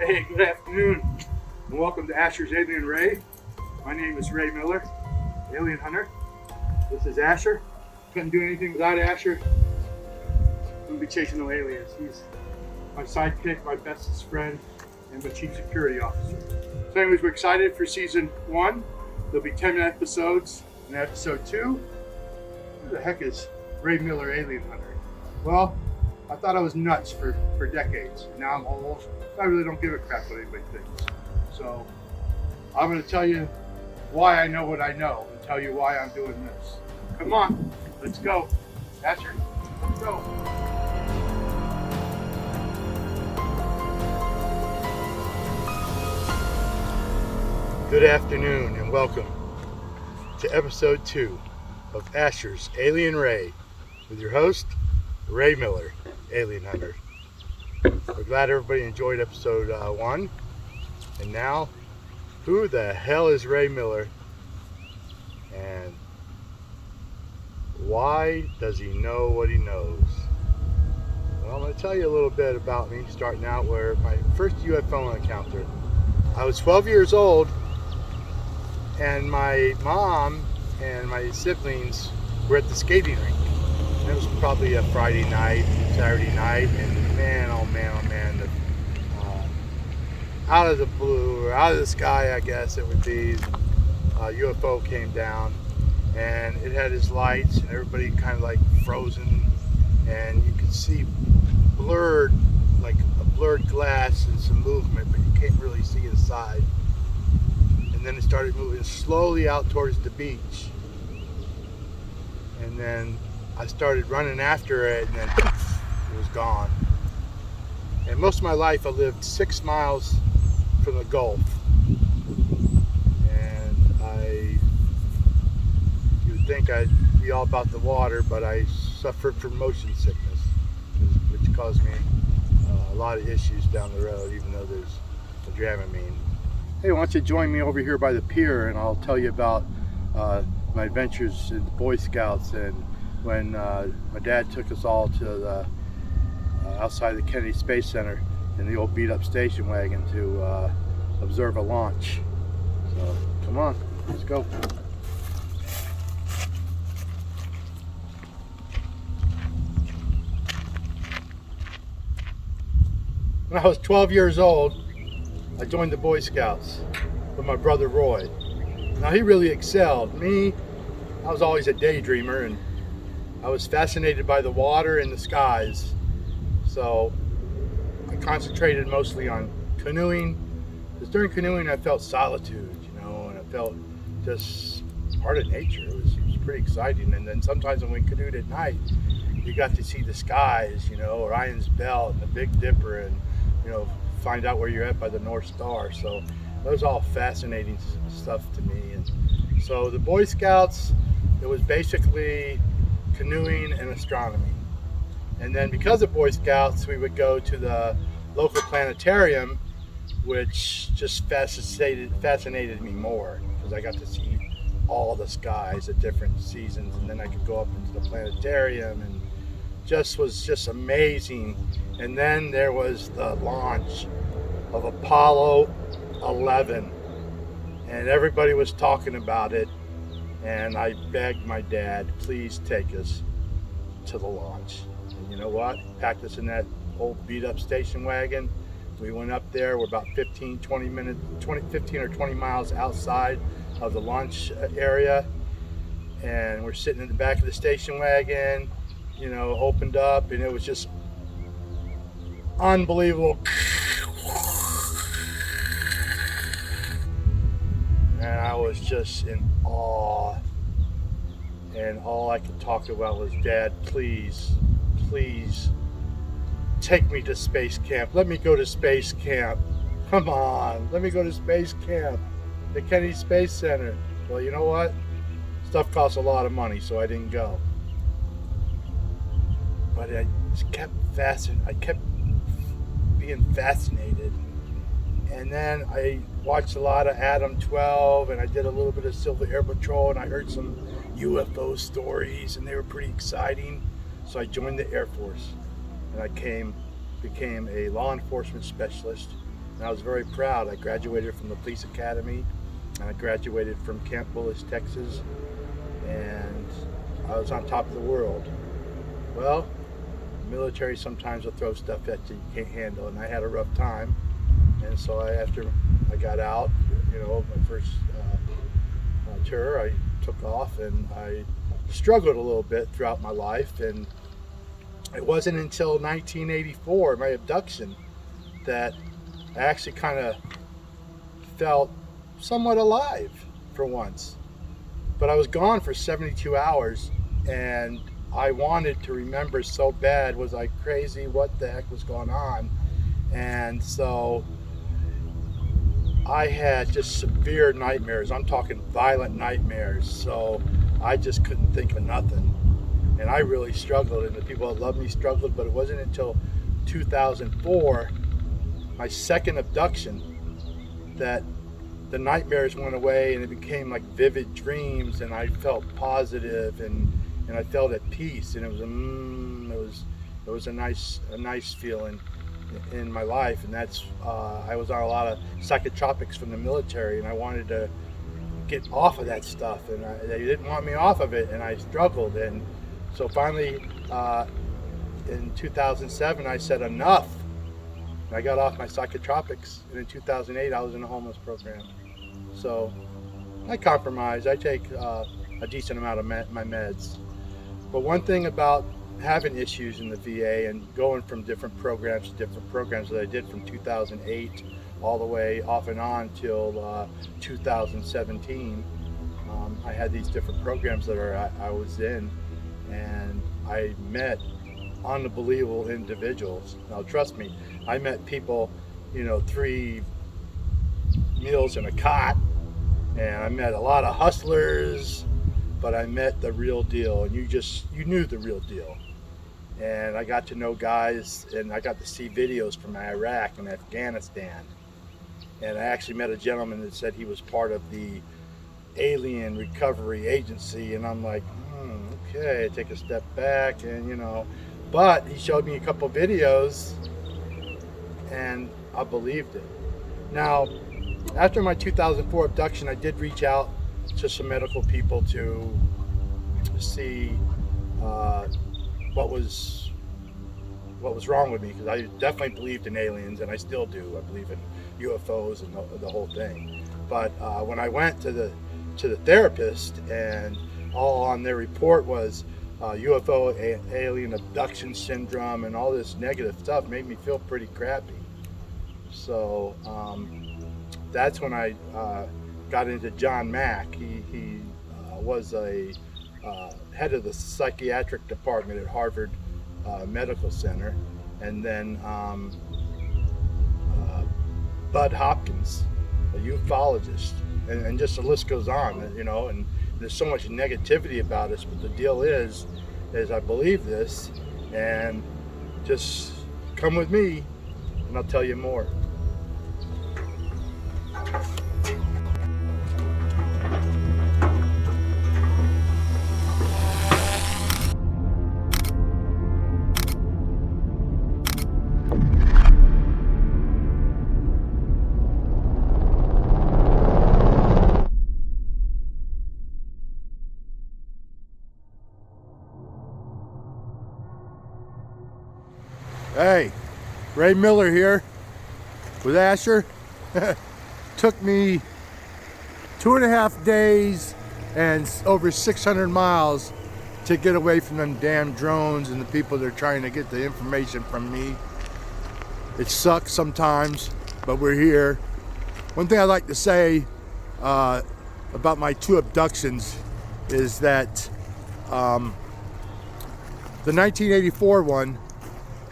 Hey, good afternoon, and welcome to Asher's Alien Ray. My name is Ray Miller, alien hunter. This is Asher. Couldn't do anything without Asher. Wouldn't be chasing no aliens. He's my sidekick, my bestest friend, and my chief security officer. So anyways, we're excited for season 1. There'll be 10 episodes. In episode 2, who the heck is Ray Miller, alien hunter? Well, I thought I was nuts for decades. Now I'm old. I really don't give a crap what anybody thinks. So I'm going to tell you why I know what I know and tell you why I'm doing this. Come on, let's go. Asher, let's go. Good afternoon and welcome to episode 2 of Asher's Alien Ray with your host, Ray Miller, alien hunter. We're glad everybody enjoyed episode 1. And now, who the hell is Ray Miller? And why does he know what he knows? Well, I'm going to tell you a little bit about me, starting out where my first UFO encounter. I was 12 years old, and my mom and my siblings were at the skating rink. And it was probably a Friday night, Saturday night, and man, oh man, out of the blue, or out of the sky, I guess it would be, a UFO came down, and it had its lights, and everybody kind of like frozen, and you could see blurred, like a blurred glass and some movement, but you can't really see the side. And then it started moving slowly out towards the beach, and then I started running after it, and then it was gone. And most of my life I lived 6 miles from the Gulf. And you would think I'd be all about the water, but I suffered from motion sickness, which caused me a lot of issues down the road, even though there's a Dramamine. Hey, why don't you join me over here by the pier, and I'll tell you about my adventures in the Boy Scouts, and when my dad took us all to the outside the Kennedy Space Center in the old beat-up station wagon to observe a launch. So come on, let's go. When I was 12 years old, I joined the Boy Scouts with my brother Roy. Now he really excelled. Me, I was always a daydreamer, and I was fascinated by the water and the skies. So I concentrated mostly on canoeing, because during canoeing I felt solitude, and I felt just part of nature. It was pretty exciting. And then sometimes when we canoed at night, you got to see the skies, Orion's Belt and the Big Dipper, and find out where you're at by the North Star. So that was all fascinating stuff to me. And so the Boy Scouts, it was basically canoeing and astronomy. And then because of Boy Scouts, we would go to the local planetarium, which just fascinated me more, because I got to see all the skies at different seasons, and then I could go up into the planetarium, and was just amazing. And then there was the launch of Apollo 11, and everybody was talking about it, and I begged my dad, please take us to the launch. And you know what? Packed us in that old beat-up station wagon. We went up there. We're about 15 or 20 miles outside of the launch area, and we're sitting in the back of the station wagon, opened up, and it was just unbelievable. And I was just in awe, and all I could talk about was, Dad, please take me to space camp. Let me go to space camp. Come on, let me go to space camp, the Kennedy Space Center. Well, you know what? Stuff costs a lot of money, so I didn't go. But I kept being fascinated. And then I watched a lot of Adam 12, and I did a little bit of Silver Air Patrol, and I heard some UFO stories, and they were pretty exciting. So I joined the Air Force, and I became a law enforcement specialist And I was very proud. I graduated from the police academy, and I graduated from Camp Bullish, Texas, and I was on top of the world. Well, the military sometimes will throw stuff at you can't handle, and I had a rough time. And so after I got out, my first tour, I took off, and I struggled a little bit throughout my life. And it wasn't until 1984, my abduction, that I actually kind of felt somewhat alive for once. But I was gone for 72 hours, and I wanted to remember so bad. Was I crazy? What the heck was going on? And so I had just severe nightmares. I'm talking violent nightmares. So I just couldn't think of nothing. And I really struggled, and the people that loved me struggled. But it wasn't until 2004, my second abduction, that the nightmares went away, and it became like vivid dreams, and I felt positive, and I felt at peace, and it was a nice feeling in my life. And that's I was on a lot of psychotropics from the military, and I wanted to get off of that stuff, and they didn't want me off of it, and I struggled. And so finally in 2007 I said enough. I got off my psychotropics, and in 2008 I was in a homeless program. So I compromise. I take a decent amount of my meds. But one thing about having issues in the VA and going from different programs to different programs that I did from 2008 all the way off and on till 2017, I had these different programs that I was in, and I met unbelievable individuals. Now trust me, I met people, 3 meals in a cot, and I met a lot of hustlers, but I met the real deal, and you knew the real deal. And I got to know guys, and I got to see videos from Iraq and Afghanistan. And I actually met a gentleman that said he was part of the Alien Recovery Agency, and I'm like, okay, take a step back, and but he showed me a couple videos, and I believed it. Now, after my 2004 abduction, I did reach out to some medical people to see what was wrong with me, because I definitely believed in aliens, and I still do. I believe in UFOs and the whole thing. But when I went to the therapist, and all on their report was UFO alien abduction syndrome, and all this negative stuff made me feel pretty crappy. So that's when I got into John Mack. He was a head of the psychiatric department at Harvard Medical Center, and then Bud Hopkins, a ufologist, and just the list goes on, and there's so much negativity about us, but the deal is I believe this, and just come with me and I'll tell you more. Hey, Ray Miller here with Asher. Took me 2.5 days and over 600 miles to get away from them damn drones and the people that are trying to get the information from me. It sucks sometimes, but we're here. One thing I'd like to say about my 2 abductions is that the 1984 one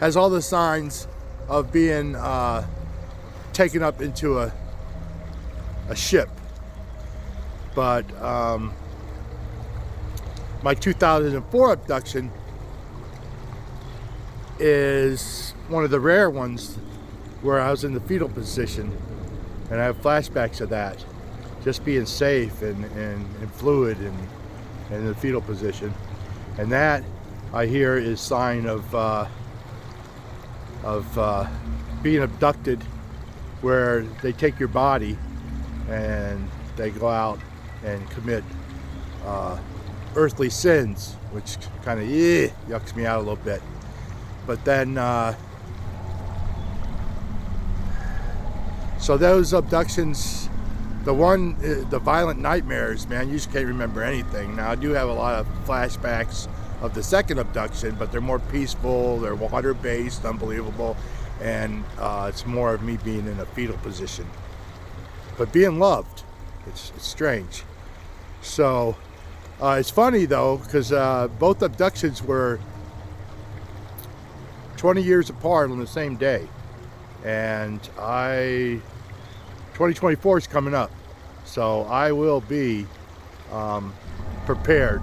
has all the signs of being taken up into a ship. But my 2004 abduction is one of the rare ones where I was in the fetal position, and I have flashbacks of that, just being safe and fluid and in the fetal position. And that, I hear, is sign of being abducted where they take your body and they go out and commit earthly sins, which kind of yucks me out a little bit. But then so those abductions, the violent nightmares, man, you just can't remember anything. Now I do have a lot of flashbacks of the second abduction, but they're more peaceful, they're water-based, unbelievable, and it's more of me being in a fetal position, but being loved. It's strange. So it's funny though, because both abductions were 20 years apart on the same day, and 2024 is coming up, so I will be prepared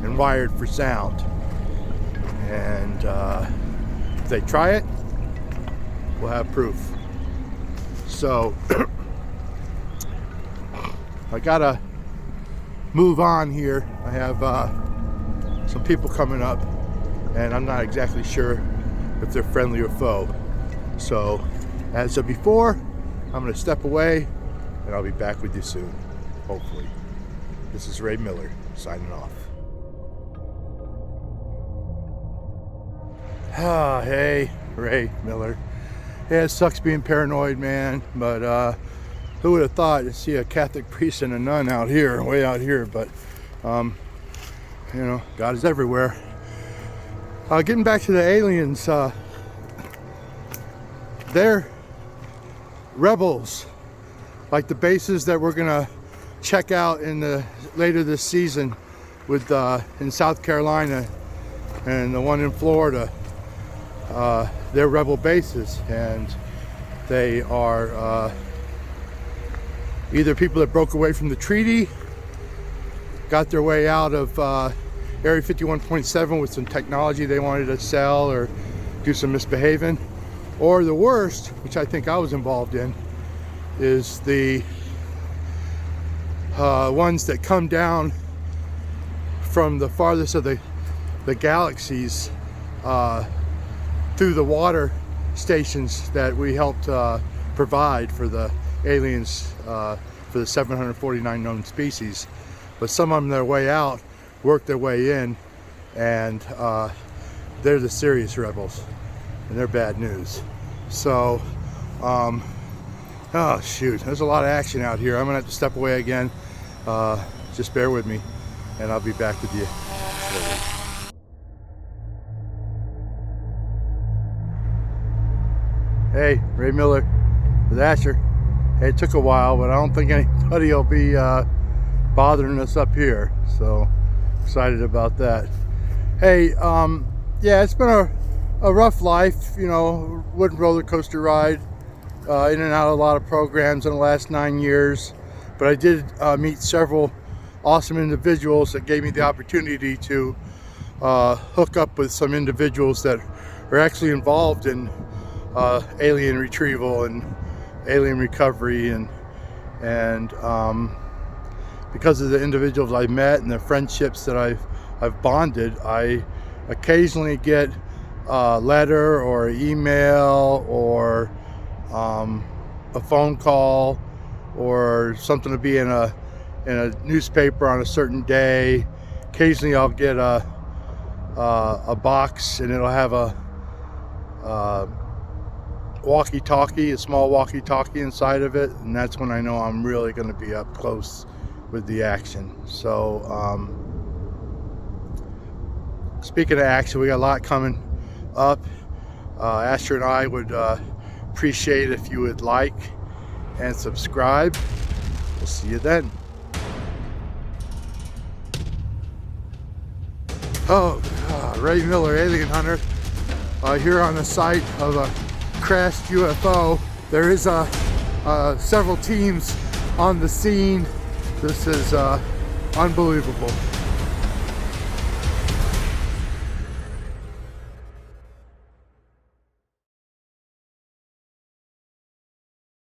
and wired for sound, and if they try it, we'll have proof. So I gotta move on here. I have some people coming up, and I'm not exactly sure if they're friendly or foe. So as of before, I'm gonna step away, and I'll be back with you soon, hopefully. This is Ray Miller signing off. Hey, Ray Miller. Yeah, it sucks being paranoid, man, but who would have thought to see a Catholic priest and a nun out here, way out here, but you know, God is everywhere. Getting back to the aliens, they're rebels, like the bases that we're gonna check out later this season with in South Carolina and the one in Florida. They're rebel bases, and they are either people that broke away from the treaty, got their way out of Area 51.7 with some technology they wanted to sell or do some misbehaving, or the worst, which I think I was involved in, is the ones that come down from the farthest of the galaxies through the water stations that we helped provide for the aliens, for the 749 known species. But some of them, their way out, work their way in, and they're the serious rebels, and they're bad news. So oh shoot, there's a lot of action out here. I'm gonna have to step away again. Just bear with me, and I'll be back with you shortly. Hey, Ray Miller with Asher. Hey, it took a while, but I don't think anybody will be bothering us up here, so excited about that. Hey, yeah, it's been a rough life, you know, wooden roller coaster ride, in and out of a lot of programs in the last 9 years, but I did meet several awesome individuals that gave me the opportunity to hook up with some individuals that are actually involved in alien retrieval and alien recovery, and because of the individuals I met and the friendships that I've bonded, I occasionally get a letter or an email or a phone call or something to be in a newspaper on a certain day. Occasionally I'll get a box, and it'll have a walkie-talkie, a small walkie-talkie inside of it, and that's when I know I'm really going to be up close with the action. So speaking of action, we got a lot coming up. Asher and I would appreciate if you would like and subscribe. We'll see you then. Ray Miller, alien hunter, here on the site of a crashed UFO. There is several teams on the scene. This is unbelievable.